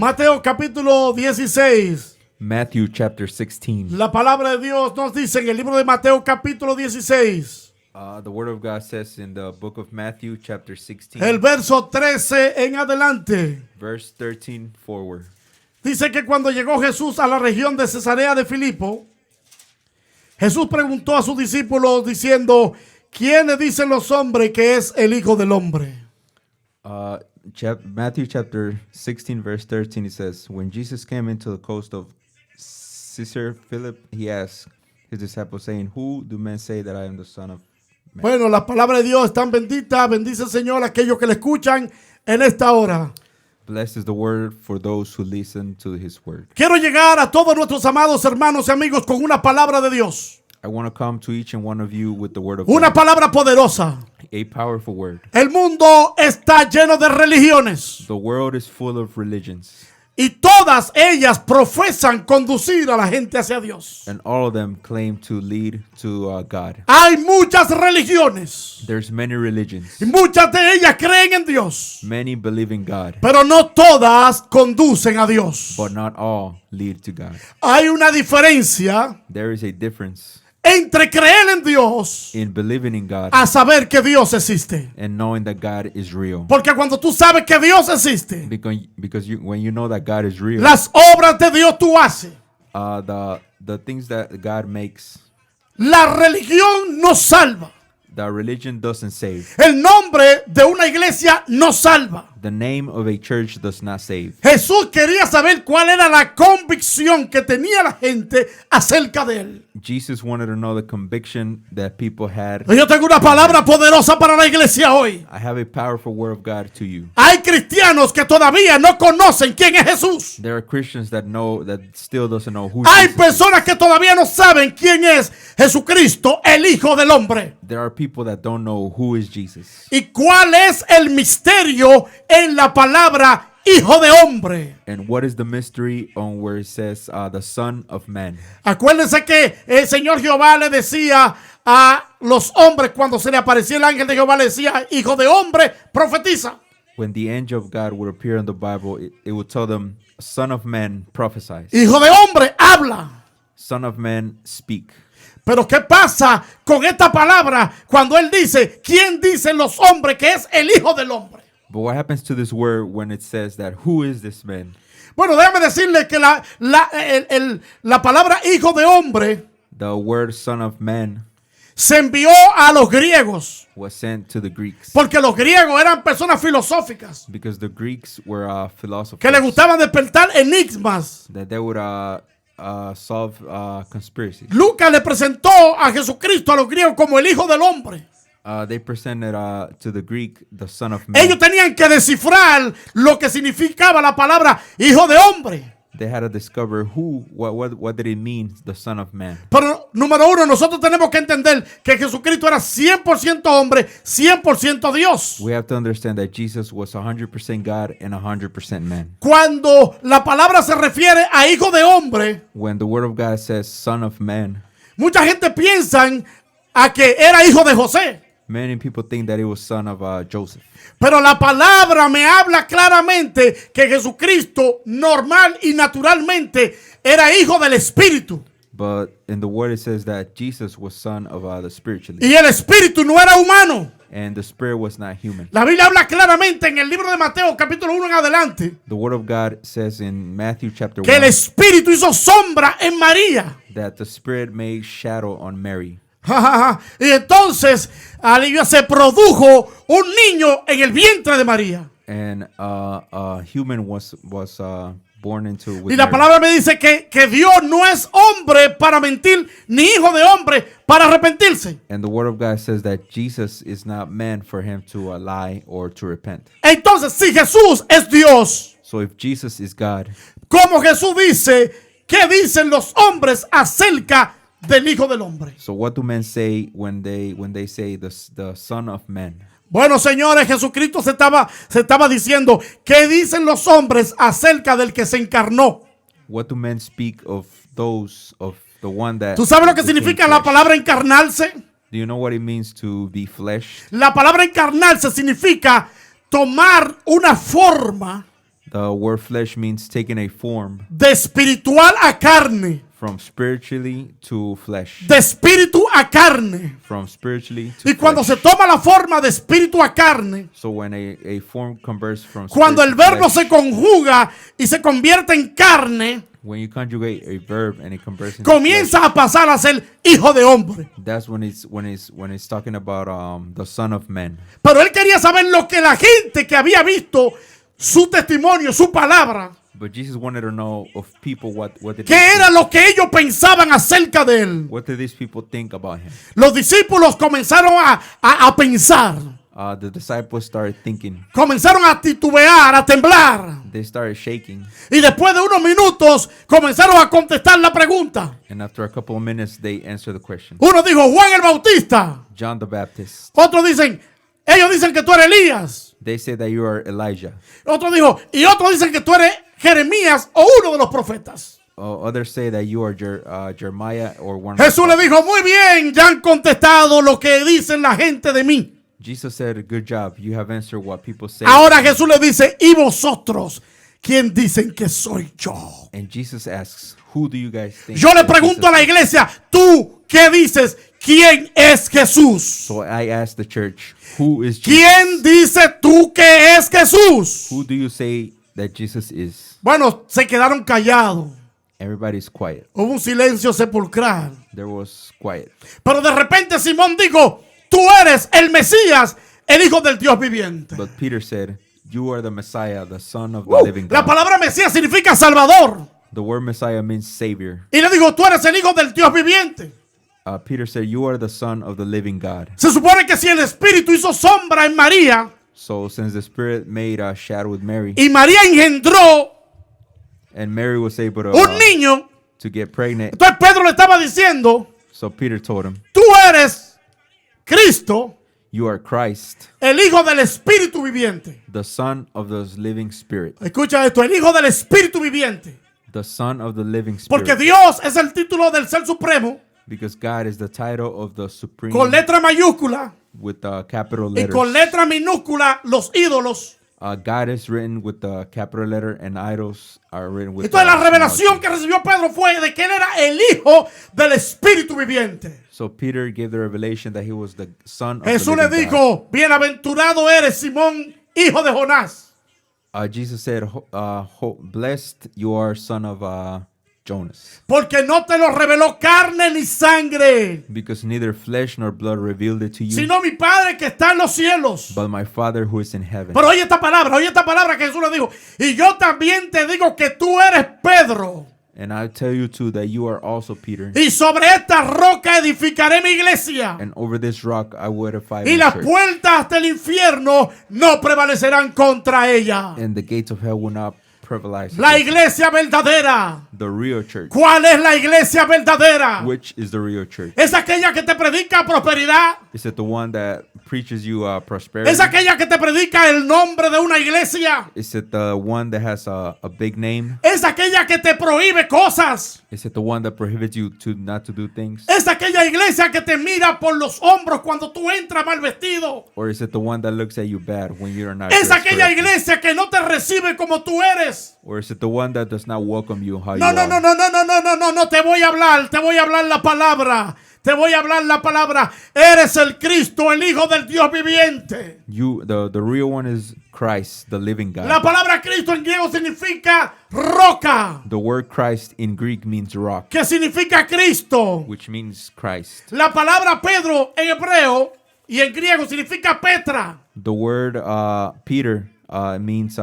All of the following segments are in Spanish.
Mateo capítulo 16. Matthew chapter 16. La palabra de Dios nos dice en el libro de Mateo capítulo 16. The word of God says in the book of Matthew chapter 16, El verso 13 en adelante. verse 13 forward. Dice que cuando llegó Jesús a la región de Cesarea de Filipo, Jesús preguntó a sus discípulos diciendo: ¿quiénes dicen los hombres que es el Hijo del Hombre? Matthew chapter 16 verse 13, it says, when Jesus came into the coast of Caesarea Philip, he asked his disciples, saying, who do men say that I am the Son of Man? Bueno, la palabra de Dios es tan bendita. Bendice, Señor, a aquellos que le escuchan en esta hora. Blessed is the word for those who listen to his word. Quiero llegar a todos nuestros amados hermanos y amigos con una palabra de Dios. I want to come to each and one of you with the word of Una God, palabra poderosa. a powerful word. El mundo está lleno de religiones The world is full of religions, y todas ellas profesan conducir a la gente hacia Dios. and all of them claim to lead to God. Hay muchas religiones There's many religions. y muchas de ellas creen en Dios, Many believe in God, pero no todas conducen a Dios. but not all lead to God. Hay una diferencia There is a difference entre creer en Dios in believing in God a saber que Dios existe. and knowing that God is real. Porque cuando tú sabes que Dios existe, When you know that God is real, las obras de Dios tú haces. the things that God makes, La religión no salva. the religion doesn't save. El nombre de una iglesia no salva. The name of a church does not save. Jesús quería saber cuál era la convicción que tenía la gente acerca de él. Jesus wanted to know the conviction that people had. Yo tengo una palabra poderosa para la iglesia hoy. I have a powerful word of God to you. Hay cristianos que todavía no conocen quién es Jesús. There are Christians that still doesn't know who Hay Jesus is. personas que todavía no saben quién es Jesucristo, el Hijo del Hombre. There are people that don't know who is Jesus. ¿Y cuál es el misterio en la palabra Hijo de Hombre? And what is the mystery on where it says the Son of Man? Acuérdense que el Señor Jehová le decía a los hombres cuando se le aparecía el ángel de Jehová, le decía: Hijo de hombre, profetiza. When the angel of God would appear in the Bible, it would tell them, Son of Man prophesies. Hijo de hombre, habla. Son of Man speak. Pero ¿qué pasa con esta palabra cuando él dice: ¿quién dicen los hombres que es el Hijo del Hombre? But what happens to this word when it says that who is this man? Bueno, déjame decirle que la palabra Hijo de Hombre The word Son of Man se envió a los griegos, was sent to the Greeks porque los griegos eran personas filosóficas because the Greeks were philosophers que les gustaban despertar enigmas. that they would solve conspiracies. Lucas le presentó a Jesucristo a los griegos como el Hijo del Hombre. They presented to the Greek the Son of Man. Ellos tenían que descifrar lo que significaba la palabra Hijo de Hombre. They had to discover what did it mean, the Son of Man. Pero número uno, nosotros tenemos que entender que Jesucristo era 100% hombre, 100% Dios. We have to understand that Jesus was 100% God and 100% man. Cuando la palabra se refiere a Hijo de Hombre, When the word of God says Son of Man, mucha gente piensa a que era hijo de José. many people think that it was son of Joseph. Pero la palabra me habla claramente que Jesucristo normal y naturalmente era hijo del Espíritu. But in the word it says that Jesus was son of the spiritually. Y el Espíritu no era humano. And the spirit was not human. La Biblia habla claramente en el libro de Mateo capítulo 1 en adelante The word of God says in Matthew chapter que el 1 Espíritu hizo sombra en María. that the spirit made shadow on Mary. Y entonces se produjo un niño en el vientre de María. And a human was born into with Y la Mary. palabra me dice que Dios no es hombre para mentir, ni hijo de hombre para arrepentirse. And the word of God says that Jesus is not man for him to lie or to repent. Entonces, si Jesús es Dios, So if Jesus is God, como Jesús dice, ¿qué dicen los hombres acerca del Hijo del Hombre? so what do men say when they say the Son of Man? Bueno, señores, Jesucristo se estaba diciendo, ¿qué dicen los hombres acerca del que se encarnó? What do men speak of the one that ¿Tú sabes lo que became significa la flesh? palabra encarnarse? Do you know what it means to be flesh? La palabra encarnarse significa tomar una forma The word flesh means taking a form de espiritual a carne, from spiritually to flesh. de espíritu a carne. From spiritually to Y cuando se flesh. toma la forma de espíritu a carne, So when a form converts from cuando el spirit to verbo flesh, se conjuga y se convierte en carne, when you conjugate a verb and it converts into comienza a pasar a ser hijo de hombre. flesh, that's when it's talking about the son of man. Pero él quería saber lo que la gente que había visto su testimonio, su palabra, But Jesus wanted to know of people what did qué era lo que ellos pensaban acerca de él. what did these people think about him? Los discípulos comenzaron a pensar, The disciples started thinking. comenzaron a titubear, a temblar. They started shaking, Y después de unos minutos comenzaron a contestar la pregunta. and after a couple of minutes, they answered the question. Uno dijo, Juan el Bautista. John the Baptist. Otros dicen, ellos dicen que tú eres Elías. They say that you are Elijah. Otro dijo, y otros dicen que tú eres Jeremías o uno de los profetas. Others say that you are Jeremiah or one. Jesús le dijo, muy bien, ya han contestado lo que dicen la gente de mí. Jesus said, "Good job. You have answered what people say." Ahora Jesús le dice, ¿y vosotros quién dicen que soy yo? And Jesus asks, "Who do you guys think?" Yo le that pregunto Jesus a la is?" iglesia, ¿tú qué dices? ¿Quién es Jesús? So I asked the church, "Who is Jesus? ¿Quién dice tú que es Jesús? Who do you say that Jesus is?" Bueno, se quedaron callados. Everybody's quiet. Hubo un silencio sepulcral. There was quiet. Pero de repente Simón dijo, tú eres el Mesías, el Hijo del Dios viviente. But Peter said, "You are the Messiah, the Son of the living La God." palabra Mesías significa Salvador. The word Messiah means Savior. Y le dijo, tú eres el Hijo del Dios viviente. Peter said, "You are the Son of the living God." Se supone que si el Espíritu hizo sombra en María So since the Spirit made a shadow with Mary, y María engendró and Mary was able un niño, to get pregnant, entonces Pedro le estaba diciendo, so Peter told him, tú eres Cristo, "You are Christ, el Hijo del Espíritu viviente. the Son of the living Spirit." Escucha esto, el Hijo del Espíritu viviente. The Son of the living Porque Spirit. Dios es el título del Ser Supremo Because God is the title of the Supreme con letra mayúscula with capital y letters. con letra minúscula los ídolos. God is written with the capital letter and idols are written with Entonces la small revelación letters. que recibió Pedro fue de que él era el Hijo del Espíritu viviente. So Peter gave the revelation that he was the son of Jesús the le living God. dijo, bienaventurado eres Simón, hijo de Jonás. Jesus said, "Blessed you are, son of Jonas, Porque no te lo reveló carne ni sangre, because neither flesh nor blood revealed it to you, sino mi Padre que está en los cielos. but my Father who is in heaven." Pero oye esta palabra que Jesús le dijo. Y yo también te digo que tú eres Pedro. And I tell you too that you are also Peter, Y sobre esta roca edificaré mi iglesia. and over this rock I will edify Y my las church, puertas del infierno no prevalecerán contra ella. and the gates of hell will not prevail. La iglesia verdadera. The real church. ¿Cuál es la iglesia verdadera? Which is the real church? Es aquella que te predica prosperidad. Is it the one that preaches you prosperity? Es aquella que te predica el nombre de una iglesia. Is it the one that has a big name? Es aquella que te prohíbe cosas. Is it the one that prohibits you to not to do things? Es aquella iglesia que te mira por los hombros cuando tú entras mal vestido. Or is it the one that looks at you bad when you're not Es dressed aquella correctly? iglesia que no te recibe como tú eres. Or is it the one that does not welcome you how you No, are? no, te voy a hablar la palabra. Te voy a hablar la palabra. Eres el Cristo, el Hijo del Dios viviente. You, the real one is Christ, the living God. La palabra Cristo en griego significa roca, The word Christ in Greek means rock, que significa Cristo. which means Christ. La palabra Pedro en hebreo y en griego significa Petra. The word Peter means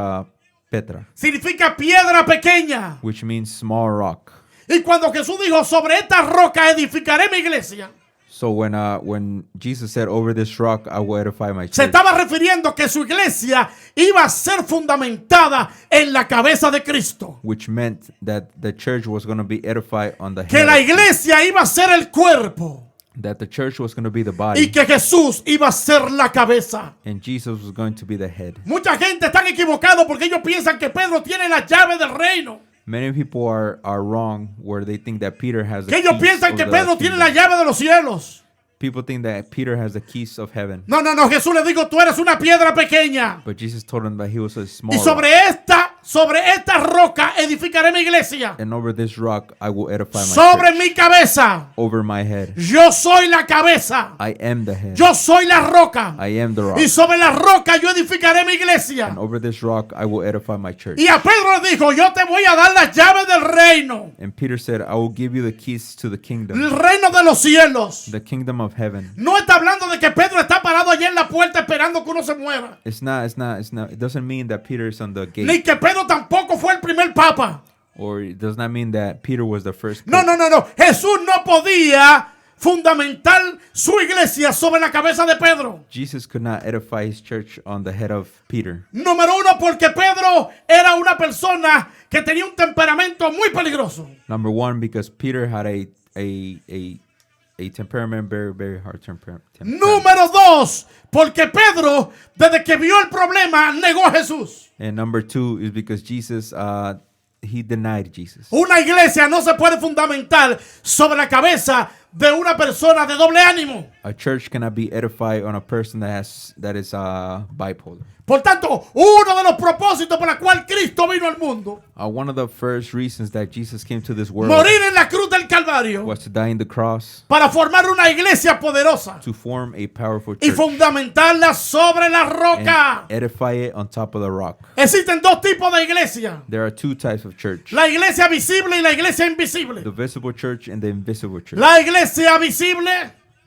Petra, Significa piedra pequeña. which means small rock. Y cuando Jesús dijo, sobre esta roca edificaré mi iglesia, So when Jesus said, "Over this rock I will edify my se church," estaba refiriendo que su iglesia iba a ser fundamentada en la cabeza de Cristo. which meant that the church was going to be edified on the Que head, la iglesia iba a ser el cuerpo that the church was going to be the y body, que Jesús iba a ser la cabeza. and Jesus was going to be the head. Mucha gente está equivocada porque ellos piensan que Pedro tiene la llave del reino. Many people are wrong where they think that Peter has the Que ellos keys piensan of que the Pedro tiene kingdom. la llave de los cielos. People think that Peter has the keys of heaven. No, Jesús le dijo, tú eres una piedra pequeña. But Jesus told him that he was a small Y sobre rock. esta sobre esta roca edificaré mi iglesia. And over this rock I will edify my Sobre church. mi cabeza. Over my head. Yo soy la cabeza. I am the head. Yo soy la roca. I am the rock. Y sobre la roca yo edificaré mi iglesia. And over this rock I will edify my church. Y a Pedro le dijo, yo te voy a dar las llaves del reino. And Peter said, I will give you the keys to the El kingdom. reino de los cielos. The kingdom of heaven. No está hablando de que Pedro está parado allí en la puerta esperando que uno se muera. It's not, it doesn't mean that Peter is on the gate. Ni que Pedro tampoco fue el primer papa. Or it does not mean that Peter was the first. No, no, no, no. Jesús no podía fundamentar su iglesia sobre la cabeza de Pedro. Jesus could not edify his church on the head of Peter. Número uno, porque Pedro era una persona que tenía un temperamento muy peligroso. Number one, because Peter had a temperament, very hard temperament. Número dos, porque Pedro, desde que vio el problema, negó a Jesús. And number two is because Jesus, he denied Jesus. Una iglesia no se puede fundamentar sobre la cabeza de una persona de doble ánimo. A church cannot be edified on a person that is bipolar. Por tanto, uno de los propósitos por los cuales Cristo vino al mundo, One of the first reasons that Jesus came to this world morir en la cruz del Calvario, was to die in the cross, para formar una iglesia poderosa to form a powerful y church fundamentarla sobre la roca. and edify it on top of the rock. Existen dos tipos de iglesia: There are two types of church, la iglesia visible y la iglesia invisible. the visible church and the invisible church. La iglesia visible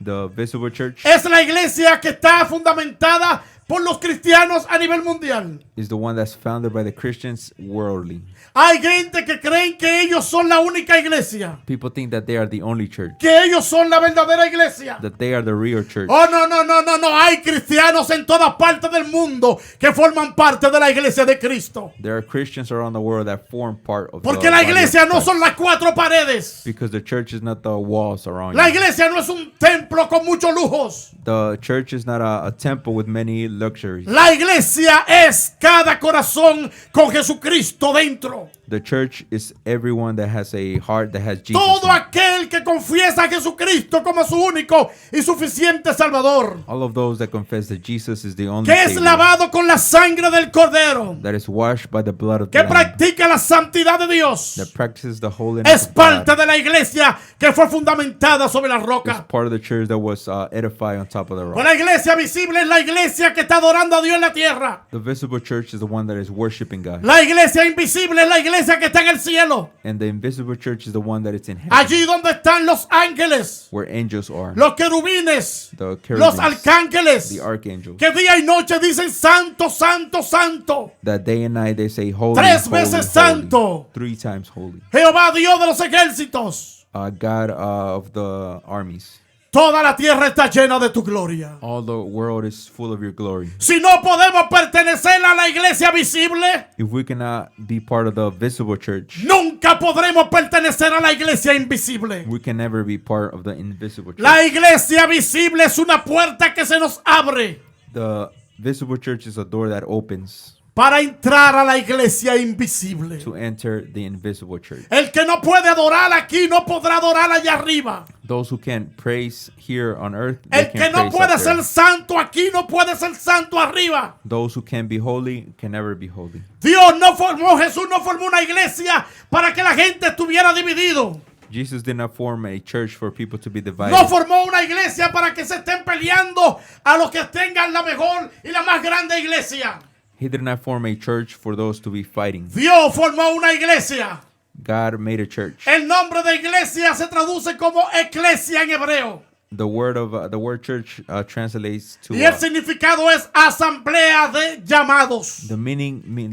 The visible church es la iglesia que está fundamentada por los cristianos a nivel mundial. is the one that's founded by the Christians worldly. Hay gente que creen que ellos son la única iglesia, People think that they are the only church, que ellos son la verdadera iglesia. that they are the real church. Oh, no, no, no, no, no. Hay cristianos en todas partes del mundo que forman parte de la iglesia de Cristo. There are Christians around the world that form part of Porque the la body of iglesia no Christ. son las cuatro paredes. Because the church is not the walls around La you. iglesia no es un templo con muchos lujos. The church is not a temple with many luxuries. La iglesia es cada corazón con Jesucristo dentro. The church is everyone that has a heart that has Jesus. Todo in it. aquel que confiesa a Jesucristo como su único y suficiente Salvador, All of those that confess that Jesus is the only que es Savior, lavado con la sangre del Cordero, that is washed by the blood of que the Lamb, practica la santidad de Dios, that practices the holiness es of parte God, de la iglesia que fue fundamentada sobre la is roca. part of the church that was edified on top of the Pues rock. la iglesia visible es la iglesia que está adorando a Dios en la tierra. The visible church is the one that is worshiping God. La iglesia invisible es la iglesia que está en el cielo. And the invisible church is the one that is in heaven, Allí donde están los ángeles, where angels are, los querubines, the los cherubims, arcángeles, the archangels, que día y noche dicen santo, santo, santo. that day and night they say holy, Tres holy, veces holy, santo. 3 times holy. Jehová Dios de los ejércitos. God of the armies. Toda la tierra está llena de tu gloria. All the world is full of your glory. Si no podemos pertenecer a la iglesia visible, If we cannot be part of the visible church, nunca podremos pertenecer a la iglesia invisible. we can never be part of the invisible church. La iglesia visible es una puerta que se nos abre The visible church is a door that opens para entrar a la iglesia invisible. to enter the invisible church. El que no puede adorar aquí no podrá adorar allá arriba. Those who can't praise here on earth, they El que can no praise puede up there. ser santo aquí no puede ser santo arriba. Those who can be holy can never be holy. Jesús no formó una iglesia para que la gente estuviera dividido. Jesus did not form a church for people to be divided. No formó una iglesia para que se estén peleando a los que tengan la mejor y la más grande iglesia. He did not form a church for those to be fighting. Dios formó una iglesia. God made a church. El nombre de iglesia se traduce como eclesia en hebreo. The word church translates to Y el significado es asamblea de llamados. the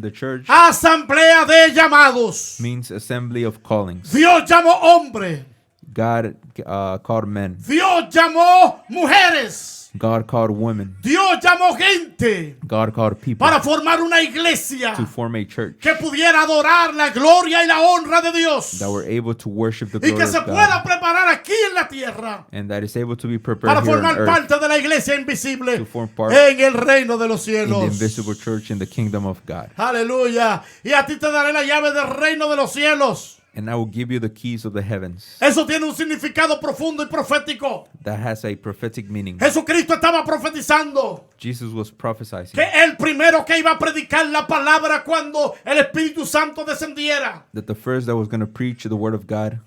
the church Asamblea de llamados. means assembly of callings. Dios llamó hombre. God called men. Dios llamó mujeres. God called women. Dios llamó gente God called people para formar una iglesia to form a church que pudiera adorar la gloria y la honra de Dios. that were able to worship the Y glory que se of pueda God, preparar aquí en la tierra and that is able to be para prepared here on formar earth parte de la iglesia invisible to form part en el reino de los in the cielos. invisible church in the kingdom of God. Aleluya. Y a ti te daré la llave del reino de los cielos. And I will give you the keys of the heavens. Eso tiene un significado profundo y profético. That has a prophetic meaning. Jesucristo estaba profetizando Jesus was prophesying que el primero que iba a predicar la palabra cuando el Espíritu Santo descendiera that the first that was going to preach the word of God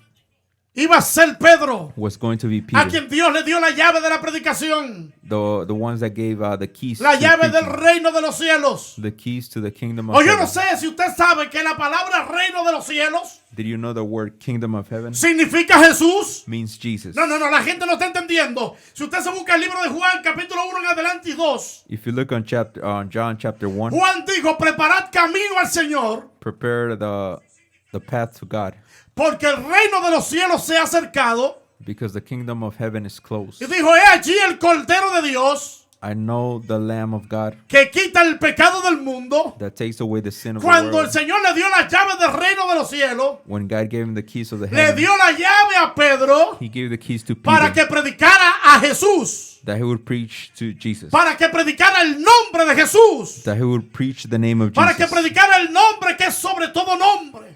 iba a ser Pedro, was going to be a Peter. quien Dios le dio la llave de la predicación, The ones that gave the keys la to llave del preaching, reino de los cielos. the keys to the kingdom of O yo no heaven. sé si usted sabe que la palabra reino de los cielos Did you know the word kingdom of heaven significa Jesús. means Jesus? No, la gente no está entendiendo. Si usted se busca el libro de Juan, capítulo 1 en adelante y 2, If you look on John chapter 1, Juan dijo, preparad camino al Señor, prepare the path to God, porque el reino de los cielos se ha acercado. because the kingdom of heaven is close. Y dijo, he allí el Cordero de Dios, I know the Lamb of God que quita el pecado del mundo. that takes away the sin of the Cuando el world. Señor le dio las llaves del reino de los cielos, When God gave him the keys of the le heaven, dio la llave a Pedro he gave the keys to para Peter que predicara a Jesús, that he would preach to Jesus, para que predicara el nombre de Jesús, that he would preach the name of para que Jesus, predicara el nombre que es sobre todo nombre.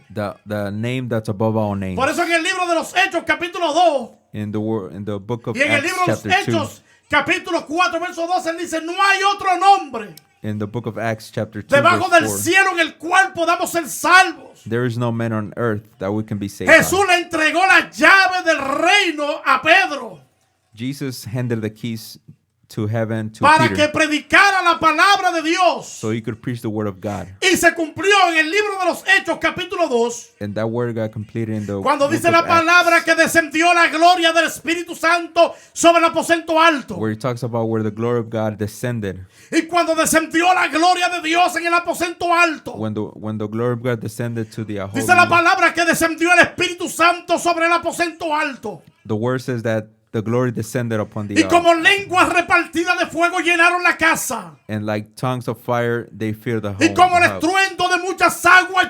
the name that's above all names. Por eso en el libro de los Hechos, capítulo 2, In the book of y en el Acts libro de los chapter 2, Hechos, capítulo 4, verso 12, él dice, no hay otro nombre in the book of Acts chapter 2, debajo verse del 4, cielo en el cual podamos ser salvos. there is no man on earth that we can be saved Jesús by. le entregó la llave del reino a Pedro Jesus handed the keys to heaven to para que Peter predicara la palabra de Dios. so he could preach the word of God. Y se cumplió en el libro de los Hechos, capítulo 2, And that word got completed in the cuando book dice of la Acts, palabra que descendió la gloria del Espíritu Santo sobre el aposento alto. where he talks about where the glory of God descended. Y cuando descendió la gloria de Dios en el aposento alto, When the glory of God descended to the dice la holy, palabra que descendió el Espíritu Santo sobre el aposento alto. the word says that the glory descended upon the Y como lenguas repartidas de fuego llenaron la casa. and like tongues of fire they filled the Y home. como el the house. estruendo de muchas aguas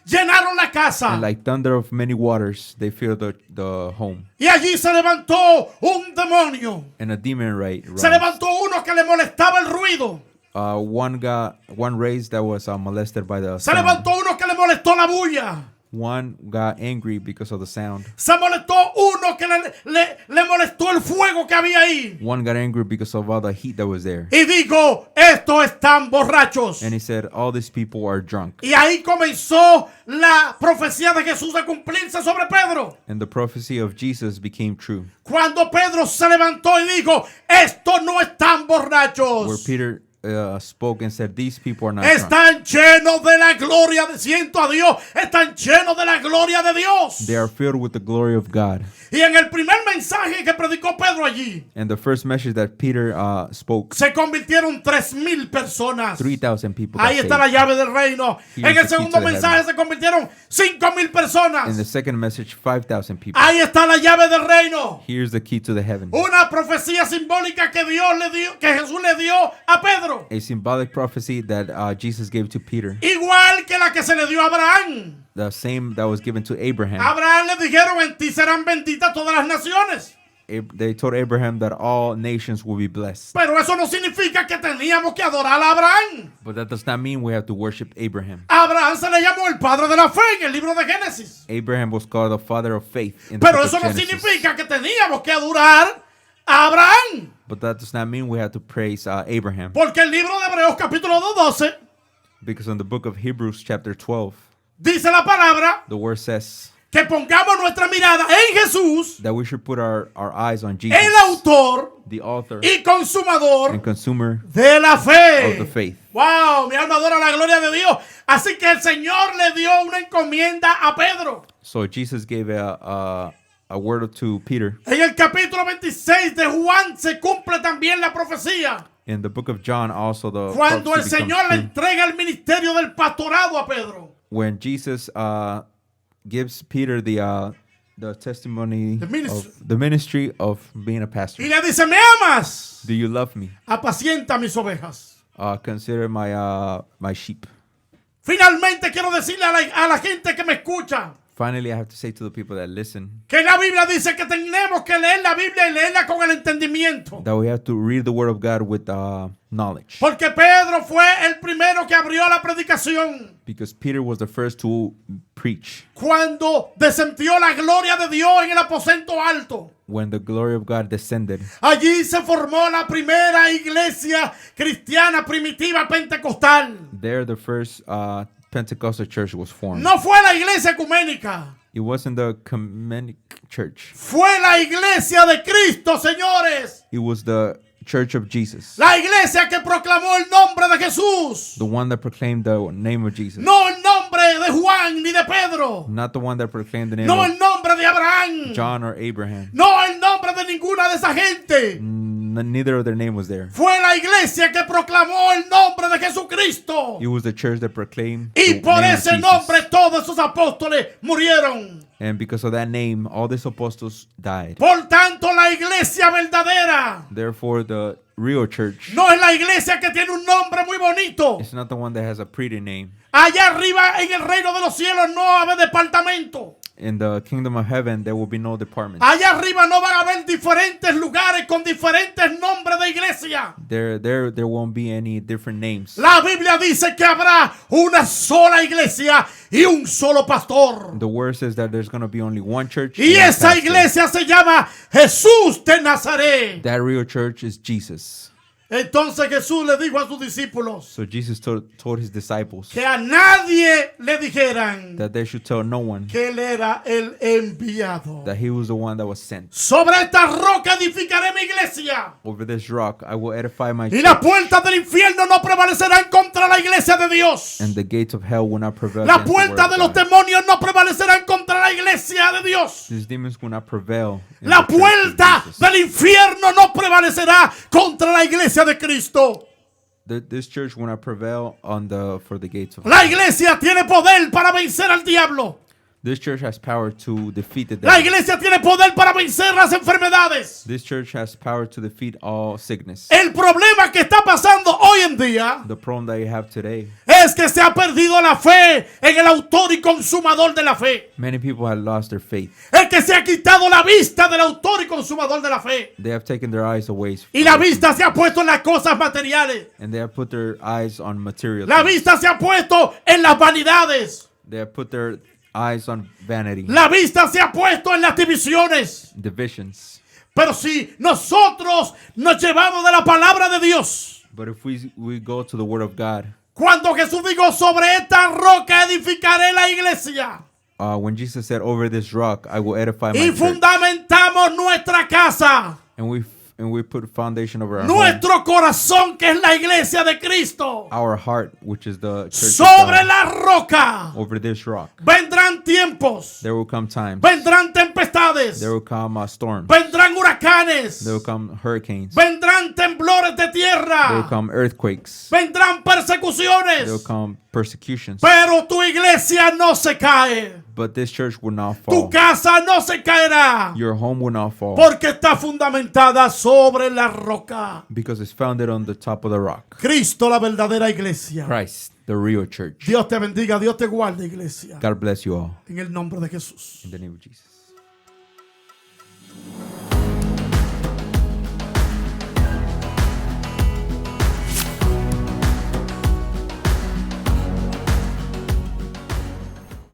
llenaron la casa. And like thunder of many waters they filled the home. Y allí se levantó un demonio. And a demon Se levantó uno que le molestaba el ruido. one raised that was molested by the Se sound. levantó uno que le molestó la bulla. One got angry because of the sound. Se molestó uno que le molestó el fuego que había ahí. One got angry because of all the heat that was there. Y dijo, estos están borrachos. And he said, all these people are drunk. Y ahí comenzó la profecía de Jesús a cumplirse sobre Pedro. And the prophecy of Jesus became true. Cuando Pedro se levantó y dijo, estos no están Where borrachos. Peter spoke and said, these people are not drunk. Están llenos de la gloria de siento a Dios. Están llenos de la gloria de Dios. They are filled with the glory of God. Y en el primer mensaje que predicó Pedro allí, And the first message that Peter spoke, se convirtieron 3,000 personas. 3,000 people got Ahí está la saved. llave del reino. Here's En el the key segundo to the mensaje se convirtieron 5,000 In the personas. second message, 5,000 people. Ahí está la llave del reino. Here's the key to the heaven. Una profecía simbólica que Dios le dio, que Jesús le dio a Pedro. A symbolic prophecy that Jesus gave to Peter. Igual que la que se le dio a Abraham. The same that was given to Abraham. A Abraham le dijeron, en ti serán benditas todas las naciones. They told Abraham that all nations will be blessed. Pero eso no significa que teníamos que adorar a Abraham. But that does not mean we have to worship Abraham. A Abraham se le llamó el padre de la fe en el libro de Génesis. Abraham was called the father of faith in the Pero book eso of no Genesis. significa que teníamos que adorar a Abraham. But that does not mean we have to praise Abraham. Porque el libro de Hebreos capítulo 2:12 Because in the book of Hebrews chapter 12, dice la palabra the word says que pongamos nuestra mirada en Jesús, that we should put our eyes on Jesus, el autor the author y consumador and consumer de la fe. of the faith. Wow, mi alma adora la gloria de Dios. Así que el Señor le dio una encomienda a Pedro. So Jesus gave a word to Peter. En el capítulo 26 de Juan se cumple también la profecía. In the book of John also the Cuando el prophecy becomes Señor le true. entrega el ministerio del pastorado a Pedro. When Jesus gives Peter the testimony The ministry. of the ministry of being a pastor. Y le dice, ¿me amas? Do you love me? Apacienta mis ovejas. Consider my sheep. Finalmente quiero decirle a la gente que me escucha. Finally, I have to say to the people that listen que la Biblia dice que tenemos que leer la Biblia y leerla con el entendimiento. that we have to read the Word of God with knowledge. Porque Pedro fue el primero que abrió la predicación Because Peter was the first to preach cuando descendió la gloria de Dios en el aposento alto. when the glory of God descended. Allí se formó la primera iglesia cristiana primitiva pentecostal. There, the first Pentecostal church was formed. No fue la iglesia ecuménica, It wasn't the Ecumenic church. fue la iglesia de Cristo, señores. It was the Church of Jesus. La iglesia que proclamó el nombre de Jesús. The one that proclaimed the name of Jesus. No el nombre de Juan ni de Pedro. Not the one that proclaimed the name No of el nombre de Abraham. John or Abraham. No el nombre de ninguna de esa gente. Neither of their name was there. Fue la iglesia que proclamó el nombre de Jesucristo. It was the church that proclaimed Y the por name of ese Jesus. nombre todos esos apóstoles murieron. And because of that name, all these apostles died. Por tanto, la iglesia verdadera Therefore, the real church no es la iglesia que tiene un nombre muy bonito. is not the one that has a pretty name. Allá arriba en el reino de los cielos no va a haber departamento. In the kingdom of heaven, there will be no department. Allá arriba no van a haber diferentes lugares con diferentes nombres de iglesia. There won't be any different names. La Biblia dice que habrá una sola iglesia y un solo pastor. The word says that there's going to be only one church. Y and one esa pastor. iglesia se llama Jesús de Nazaret. That real church is Jesus. Entonces Jesús le dijo a sus discípulos So Jesus told his disciples que a nadie le dijeran that they should tell no one que él era el enviado. that he was the one that was sent. Sobre esta roca edificaré mi iglesia. Over this rock, I will edify my Y las church, puertas del infierno no prevalecerán contra la iglesia de Dios. and the gates of hell will not prevail. Las against the word puertas of de los God. demonios no prevalecerán contra la iglesia de Dios. These demons will not prevail. in La the church of puerta Jesus. del infierno no prevalecerá contra la iglesia de Cristo. This church will not prevail for the gates of La hell. iglesia tiene poder para vencer al diablo. This church has power to defeat the La devil. iglesia tiene poder para vencer las enfermedades. This church has power to defeat all sickness. El problema que está pasando hoy en día The problem that you have today, es que se ha perdido la fe en el autor y consumador de la fe. many people have lost their faith. Es que se ha quitado la vista del autor y consumador de la fe. They have taken their eyes away Y la from it, vista se ha puesto en las cosas materiales. and they have put their eyes on material La things. vista se ha puesto en las vanidades. They have put their eyes on vanity, La vista se ha puesto en las divisiones. divisions. Pero si nosotros nos llevamos de la palabra de Dios, But if we go to the Word of God, cuando Jesús dijo sobre esta roca edificaré la iglesia when Jesus said, "Over this rock I will edify my y church," fundamentamos nuestra casa, and we put foundation over our home, nuestro corazón que es la iglesia de Cristo, our heart, which is the church of sobre God, la roca over this rock, vendrán tiempos, there will come times, vendrán tempestades, there will come storms, vendrán huracanes, there will come hurricanes, vendrán temblores de there will tierra, come earthquakes, vendrán there will persecuciones, come persecutions. pero tu iglesia no se cae, But this church will not tu fall. casa no se caerá, Your home will not fall porque está fundamentada sobre la roca. because it's founded on the top of the rock. Cristo, la verdadera iglesia. Christ, the real church. Dios te bendiga, Dios te guarde, iglesia. God bless you all. En el nombre de Jesús. In the name of Jesus.